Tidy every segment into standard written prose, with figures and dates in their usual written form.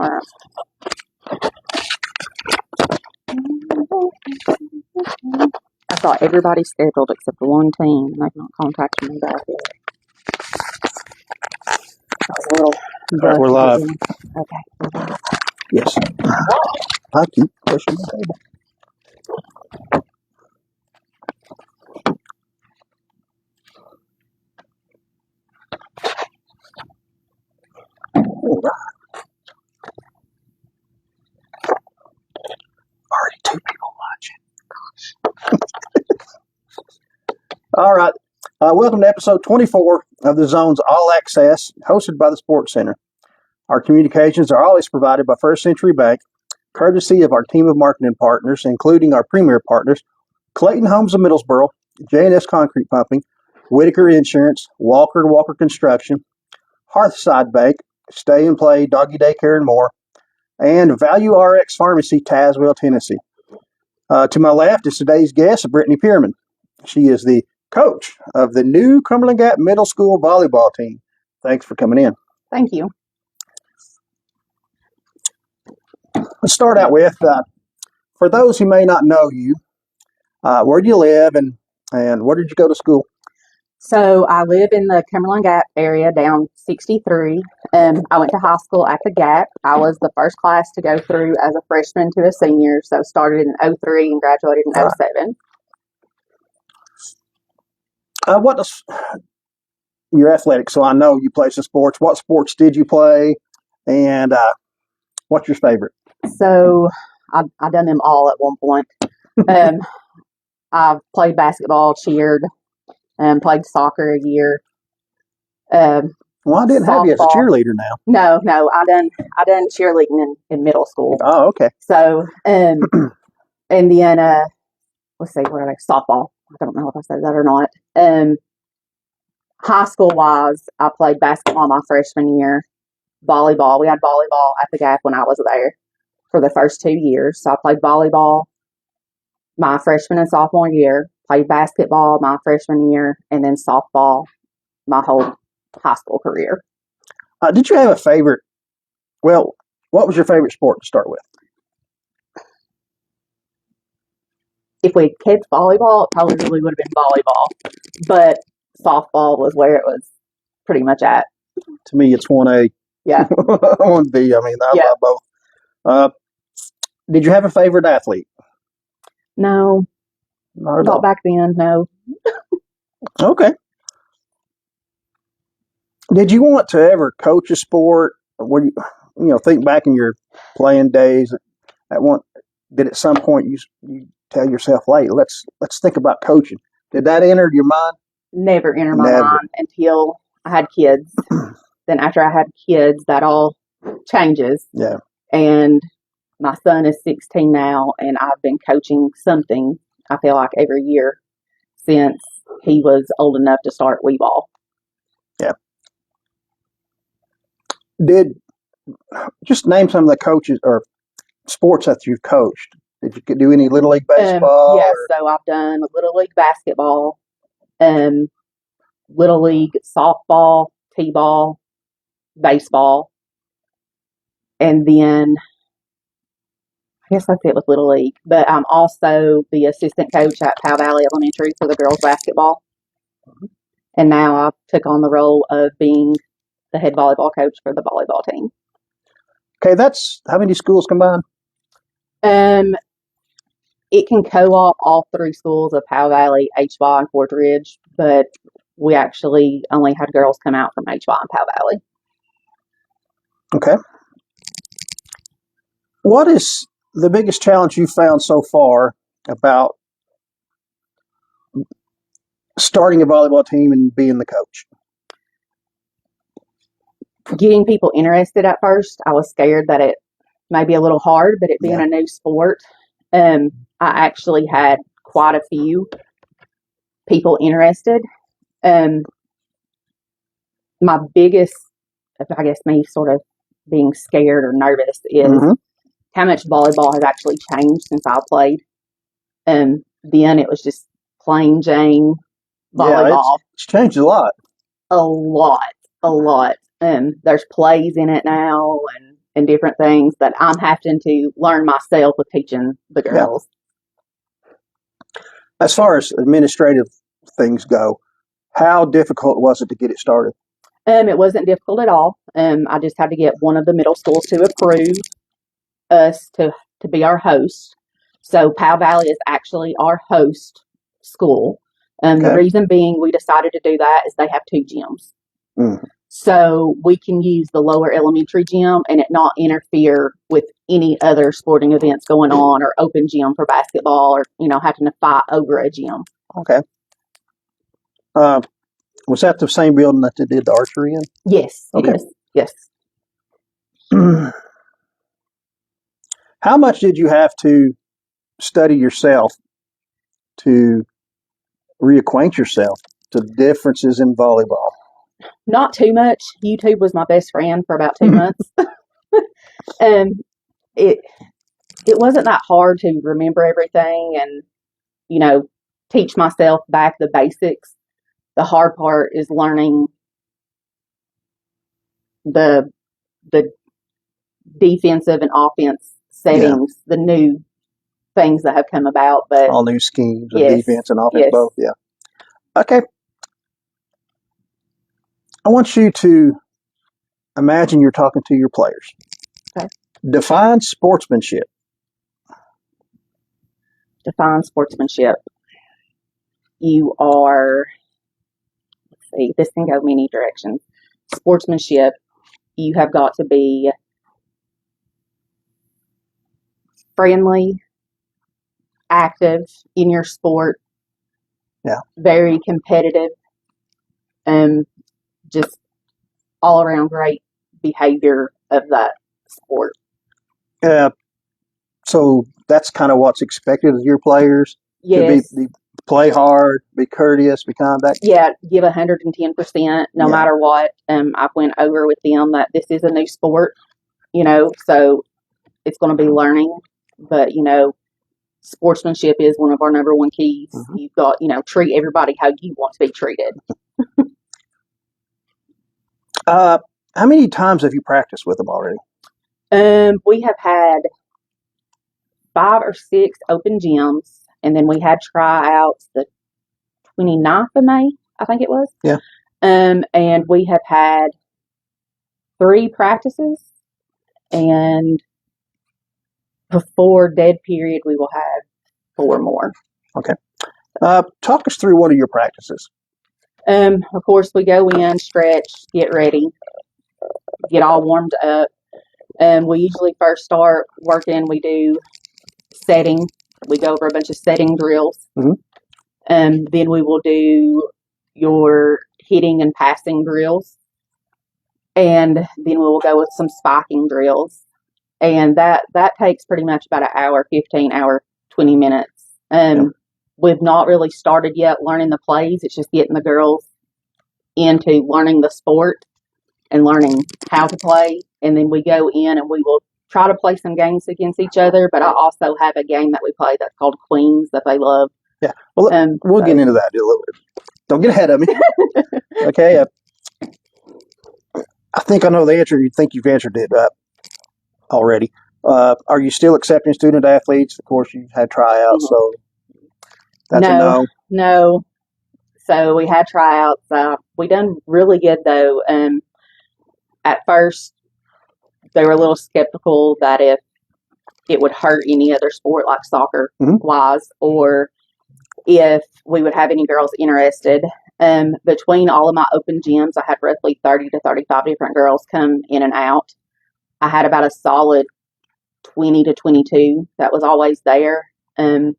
All right. I thought everybody's scheduled except for one team, and they've not contacted me back yet. I was a little Alright, we're live. Okay. Yes. I keep pushing the table. All right. Already 2 people watching. All right. Welcome to episode 24 of the Zone's All Access, hosted by the Sports Center. Our communications are always provided by First Century Bank, courtesy of our team of marketing partners, including our premier partners, Clayton Homes of Middlesboro, J&S Concrete Pumping, Whitaker Insurance, Walker & Walker Construction, Hearthside Bank, Stay and Play, Doggy Daycare, and more, and Value RX Pharmacy, Tazewell, Tennessee. To my left is today's guest, Brittany Pearman. She is the coach of the new Cumberland Gap Middle School volleyball team. Thanks for coming in. Thank you. Let's start out with, for those who may not know you, where do you live and where did you go to school? So I live in the Cumberland Gap area down 63. I went to high school at the Gap. I was the first class to go through as a freshman to a senior. So started in 03 and graduated in 07. What does your athletics? So I know you play some sports. What sports did you play, and what's your favorite? So I've done them all at one point. I've played basketball, cheered, played soccer a year. Well, I didn't have you as a cheerleader now. No, I done cheerleading in middle school. Oh, okay. So, and then let's see, what are they? Softball. I don't know if I said that or not. High school wise, I played basketball my freshman year. Volleyball. We had volleyball at the Gap when I was there for the first 2 years. So I played volleyball my freshman and sophomore year, played basketball my freshman year, and then softball my whole high school career. Did you have a favorite? Well, what was your favorite sport to start with? If we kept volleyball, it probably would have been volleyball, but softball was where it was pretty much at. To me, it's 1A. Yeah. 1B. I mean, I love both. Did you have a favorite athlete? No. Not back then, no. Okay. Did you want to ever coach a sport? Or think back in your playing days, did at some point you tell yourself, "Hey, let's think about coaching"? Did that enter your mind? Never entered my mind until I had kids. Then after I had kids, that all changes. Yeah. And my son is 16 now, and I've been coaching something, I feel like, every year since he was old enough to start wee ball. Yeah. Just name some of the coaches or sports that you've coached. Did you do any Little League baseball? Yes, so I've done Little League basketball, Little League softball, t-ball, baseball, and then I guess that's it with Little League. But I'm also the assistant coach at Powell Valley Elementary for the girls basketball. And now I took on the role of being the head volleyball coach for the volleyball team. Okay, that's how many schools combined? It can co-op all 3 schools of Powell Valley, HY, and Fort Ridge, but we actually only had girls come out from HY and Powell Valley. Okay. What is the biggest challenge you found so far about starting a volleyball team and being the coach? Getting people interested at first. I was scared that it may be a little hard, but it being a new sport, I actually had quite a few people interested. My biggest, I guess, me sort of being scared or nervous is how much volleyball has actually changed since I played. Then it was just plain Jane volleyball. Yeah, it's changed a lot. A lot. There's plays in it now, and and different things that I'm having to learn myself with teaching the girls. As far as administrative things go, how difficult was it to get it started? It wasn't difficult at all. I just had to get one of the middle schools to approve us to be our host. So Powell Valley is actually our host school. The reason being we decided to do that is they have 2 gyms. Mm. So we can use the lower elementary gym and it not interfere with any other sporting events going on or open gym for basketball or, having to fight over a gym. Okay. Was that the same building that they did the archery in? Yes, it is. Yes. How much did you have to study yourself to reacquaint yourself to differences in volleyball? Not too much. YouTube was my best friend for about 2 months. It wasn't that hard to remember everything and, teach myself back the basics. The hard part is learning the defensive and offense settings, the new things that have come about. But all new schemes of defense and offense both. Yeah. Okay. I want you to imagine you're talking to your players. Okay. Define sportsmanship. Define sportsmanship. You are, let's see, this can go many directions. Sportsmanship, you have got to be friendly, active in your sport. Yeah. Very competitive. Just all around great behavior of that sport. So that's kind of what's expected of your players. Yes. To play hard, be courteous, be kind. Yeah, give 110% no matter what. I went over with them that this is a new sport, so it's going to be learning. But, sportsmanship is one of our number one keys. Mm-hmm. You've got, treat everybody how you want to be treated. How many times have you practiced with them already? We have had 5 or 6 open gyms, and then we had tryouts the 29th of May, I think it was. Yeah. And we have had 3 practices, and before dead period, we will have 4 more. Okay. Talk us through one of your practices. Of course, we go in, stretch, get ready, get all warmed up. We usually first start working, we do setting. We go over a bunch of setting drills. Mm-hmm. Then we will do your hitting and passing drills. And then we will go with some spiking drills. And that takes pretty much about an hour, 15 hour, 20 minutes. We've not really started yet learning the plays. It's just getting the girls into learning the sport and learning how to play. And then we go in and we will try to play some games against each other. But I also have a game that we play that's called Queens that they love. Yeah. Well, we'll get into that a little bit. Don't get ahead of me. Okay. I think I know the answer. You think you've answered it already. Are you still accepting student athletes? Of course, you've had tryouts, so that's a no. No. So we had tryouts. We done really good though. At first, they were a little skeptical that if it would hurt any other sport like soccer wise, or if we would have any girls interested. Between all of my open gyms, I had roughly 30 to 35 different girls come in and out. I had about a solid 20 to 22 that was always there. Then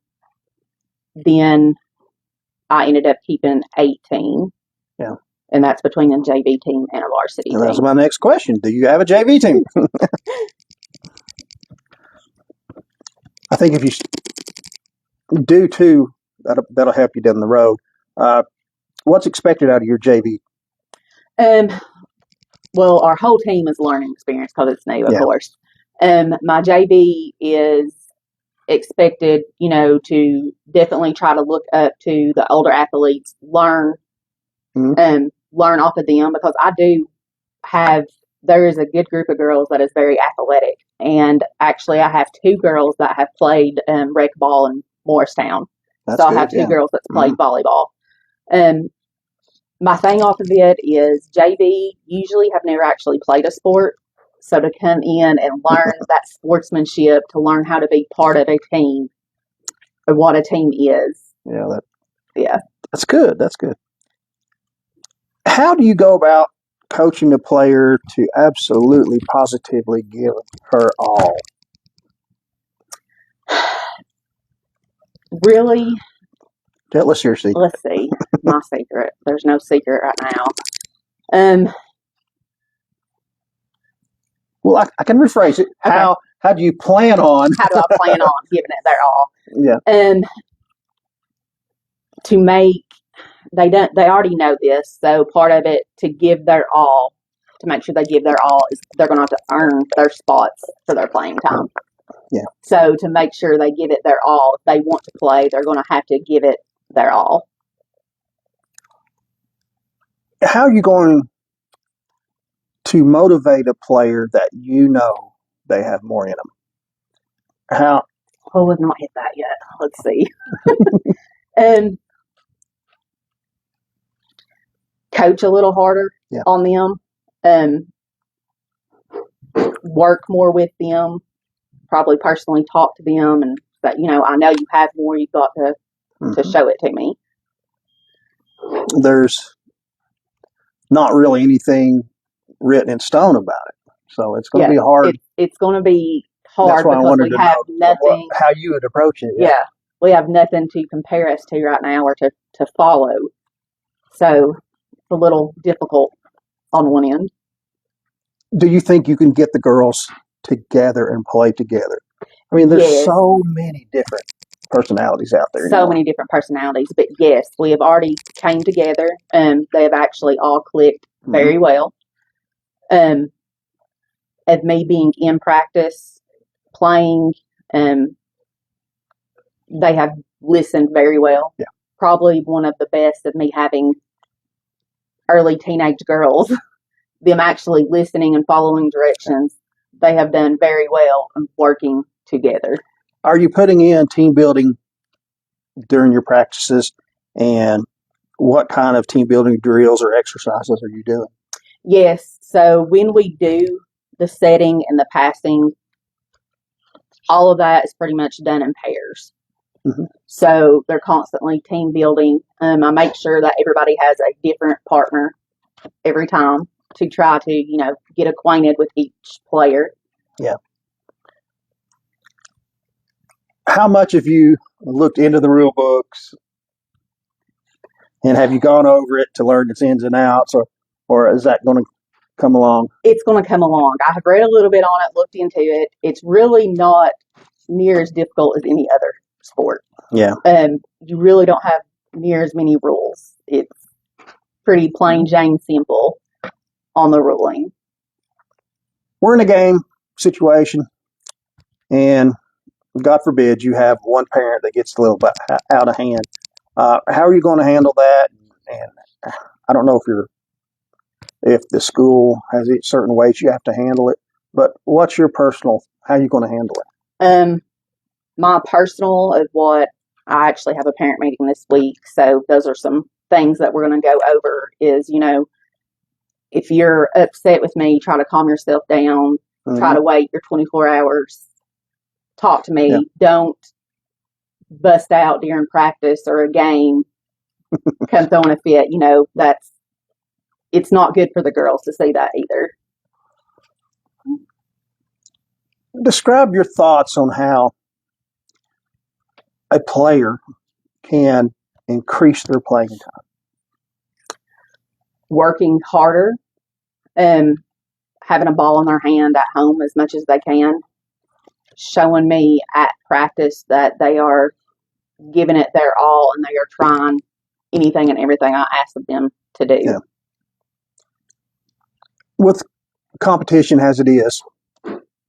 I ended up keeping 18. Yeah. And that's between a JV team and a varsity team. That's my next question. Do you have a JV team? I think if you do too, that'll help you down the road. What's expected out of your JV? Well, our whole team is learning experience because it's new, of course. My JV is expected, to definitely try to look up to the older athletes, learn off of them, because I do have there is a good group of girls that is very athletic. And actually, I have two girls that have played rec ball in Morristown. That's so I good, have two yeah. girls that's played volleyball. My thing off of it is JV usually have never actually played a sport. So to come in and learn that sportsmanship, to learn how to be part of a team, or what a team is. Yeah, that's good. That's good. How do you go about coaching a player to absolutely, positively give her all? Really? Tell us your secret. Let's see. My secret. There's no secret right now. Well, I can rephrase it. Okay. How do you plan on? How do I plan on giving it their all? Yeah. To make they already know this, so part of it to give their all, to make sure they give their all, is they're going to have to earn their spots for their playing time. Yeah. So to make sure they give it their all, if they want to play, they're going to have to give it their all. How are you going to motivate a player that you know they have more in them? How? Oh, we've not hit that yet. Let's see. Coach a little harder on them. Work more with them. Probably personally talk to them, and that, I know you have more. You've got to show it to me. There's not really anything written in stone about it, so it's going to be hard. It's going to be hard. That's why because I wanted we to have know nothing. How you would approach it. Yeah, we have nothing to compare us to right now, or to follow. So it's a little difficult on one end. Do you think you can get the girls together and play together? I mean, there's so many different personalities out there. So many different personalities, but yes, we have already came together, and they have actually all clicked very well. Of me being in practice, playing, they have listened very well. Yeah. Probably one of the best of me having early teenage girls, them actually listening and following directions. They have done very well in working together. Are you putting in team building during your practices, and what kind of team building drills or exercises are you doing? Yes. So when we do the setting and the passing, all of that is pretty much done in pairs. So they're constantly team building. I make sure that everybody has a different partner every time to try to, get acquainted with each player. Yeah. How much have you looked into the rule books, and have you gone over it to learn its ins and outs, or is that going to come along? It's going to come along. I have read a little bit on it, looked into it. It's really not near as difficult as any other sport. Yeah. You really don't have near as many rules. It's pretty plain Jane simple on the ruling. We're in a game situation, and God forbid you have one parent that gets a little bit out of hand. How are you going to handle that? And I don't know if the school has certain ways you have to handle it, but what's your personal, how are you going to handle it? My personal of what, I actually have a parent meeting this week, so those are some things that we're going to go over is, if you're upset with me, try to calm yourself down, try to wait your 24 hours, talk to me, don't bust out during practice or a game, come throwing a fit, it's not good for the girls to see that either. Describe your thoughts on how a player can increase their playing time. Working harder, having a ball in their hand at home as much as they can, showing me at practice that they are giving it their all and they are trying anything and everything I ask of them to do. Yeah. With competition as it is,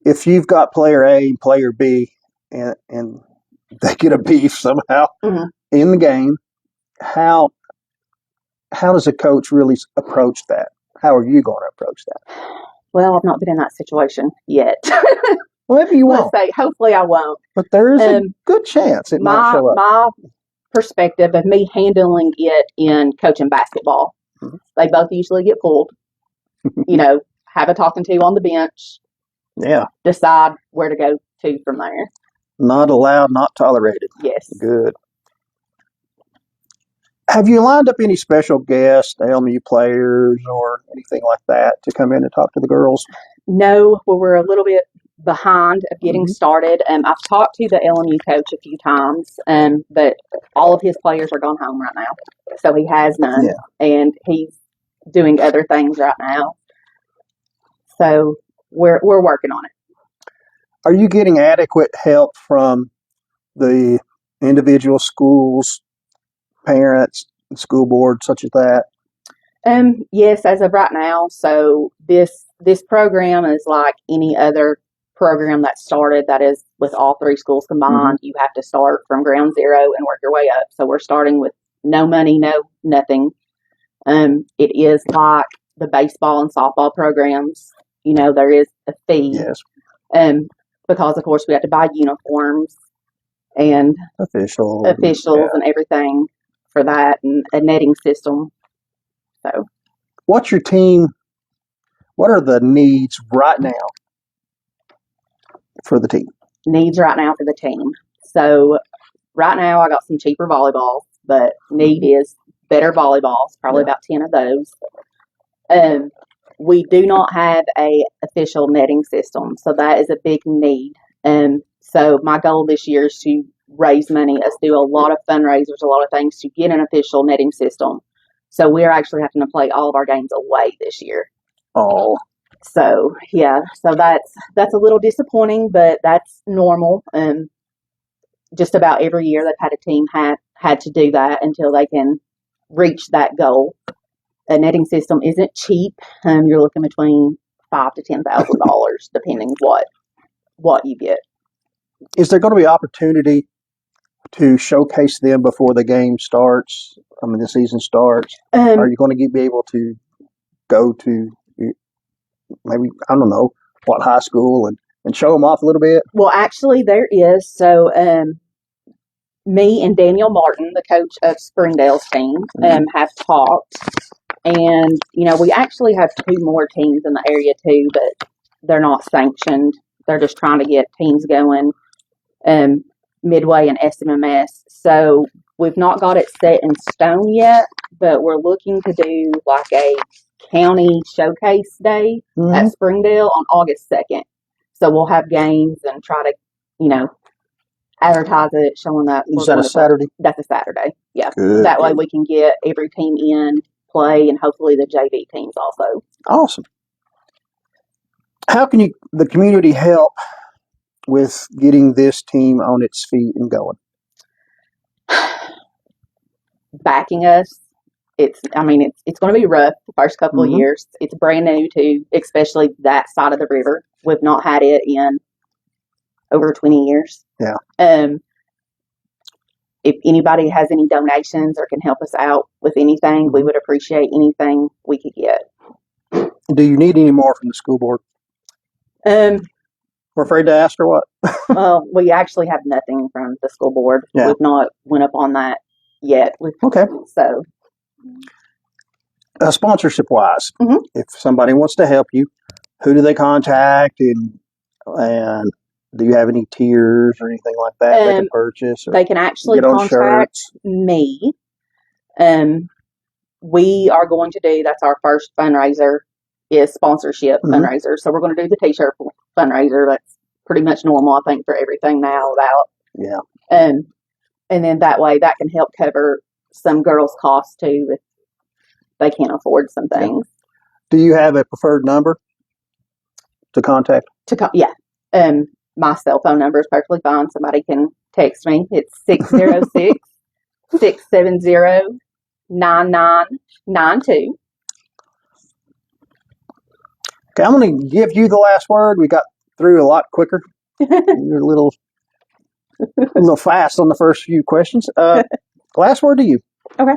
if you've got player A and player B and they get a beef somehow in the game, how does a coach really approach that? How are you going to approach that? Well, I've not been in that situation yet. Well, maybe you Let's won't, say, hopefully I won't. but there is a good chance it might show up. My perspective of me handling it in coaching basketball, they both usually get pulled. Have a talking to on the bench. Yeah. Decide where to go to from there. Not allowed, not tolerated. Yes. Good. Have you lined up any special guests, LMU players or anything like that to come in and talk to the girls? No, we're a little bit behind of getting started. I've talked to the LMU coach a few times, but all of his players are gone home right now. So he has none, and he's doing other things right now. So we're working on it. Are you getting adequate help from the individual schools, parents, school board, such as that? Yes, as of right now. So this program is like any other program that started that is with all three schools combined. You have to start from ground zero and work your way up. So we're starting with no money, no nothing. It is like the baseball and softball programs. There is a fee. Yes. Because of course we have to buy uniforms and officials and everything for that, and a netting system. So, what are the needs right now for the team? So, right now I got some cheaper volleyballs, but need is better volleyballs, probably about 10 of those. We do not have a official netting system, so that is a big need. So my goal this year is to raise money, us do a lot of fundraisers, a lot of things to get an official netting system. So we're actually having to play all of our games away this year. Oh. So so that's a little disappointing, but that's normal. Just about every year they've had a team had to do that until they can reach that goal. A netting system isn't cheap. You're looking between $5,000 to $10,000 depending what you get. Is there going to be opportunity to showcase them before the game starts? The season starts. Are you going to be able to go to maybe, I don't know, what high school and show them off a little bit? Well, actually, there is. So, me and Daniel Martin, the coach of Springdale's team, have talked. And, we actually have two more teams in the area too, but they're not sanctioned. They're just trying to get teams going, Midway and SMMS. So we've not got it set in stone yet, but we're looking to do like a county showcase day at Springdale on August 2nd. So we'll have games and try to, advertise it, showing that. Is that a Saturday? That's a Saturday, yeah. Good. That way we can get every team in, play, and hopefully the JV teams also. Awesome. How can the community help with getting this team on its feet and going? Backing us. It's going to be rough the first couple of years. It's brand new too, especially that side of the river. We've not had it in over 20 years. Yeah. If anybody has any donations or can help us out with anything, we would appreciate anything we could get. Do you need any more from the school board? We're afraid to ask or what? Well, we actually have nothing from the school board. Yeah. We've not went up on that yet. Okay. So, sponsorship-wise, if somebody wants to help you, who do they contact, and do you have any tiers or anything like that they can purchase? Or they can actually contact me. We are going to do, that's our first fundraiser, is sponsorship fundraiser. So we're going to do the t-shirt fundraiser. That's pretty much normal, I think, for everything now. Yeah. And then that way that can help cover some girls' costs too if they can't afford some things. Do you have a preferred number to contact? Yeah. My cell phone number is perfectly fine. Somebody can text me. It's 606-670-9992. Okay, I'm going to give you the last word. We got through a lot quicker. You're a little fast on the first few questions. Last word to you. Okay.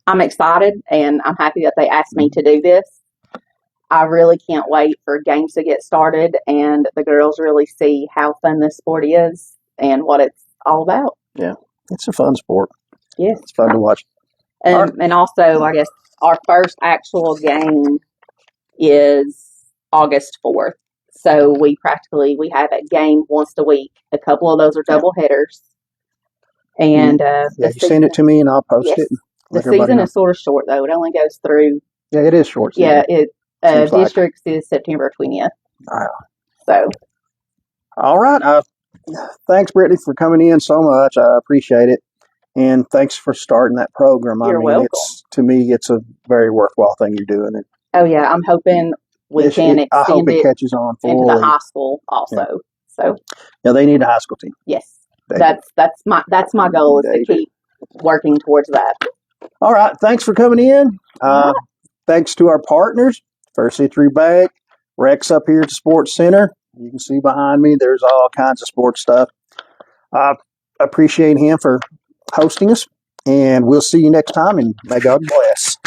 I'm excited, and I'm happy that they asked me to do this. I really can't wait for games to get started and the girls really see how fun this sport is and what it's all about. Yeah, it's a fun sport. Yes. It's fun to watch. And also, I guess our first actual game is August 4th. So we have a game once a week. A couple of those are double headers. And you send it to me and I'll post it. The season is sort of short, though. It only goes through. Yeah, it is short season. Yeah, districts is September 20th. Wow. So. All right. Thanks, Brittany, for coming in so much. I appreciate it. And thanks for starting that program. You're welcome. To me, it's a very worthwhile thing you're doing. Oh, yeah. I'm hoping we can extend I hope it catches on fully. Into the high school also. Yeah. So. Yeah, they need a high school team. Yes. That's my goal is to keep working towards that. All right. Thanks for coming in. Thanks to our partners, First Century Bank, Rex up here at the Sports Center. You can see behind me, there's all kinds of sports stuff. I appreciate him for hosting us, and we'll see you next time, and may God bless.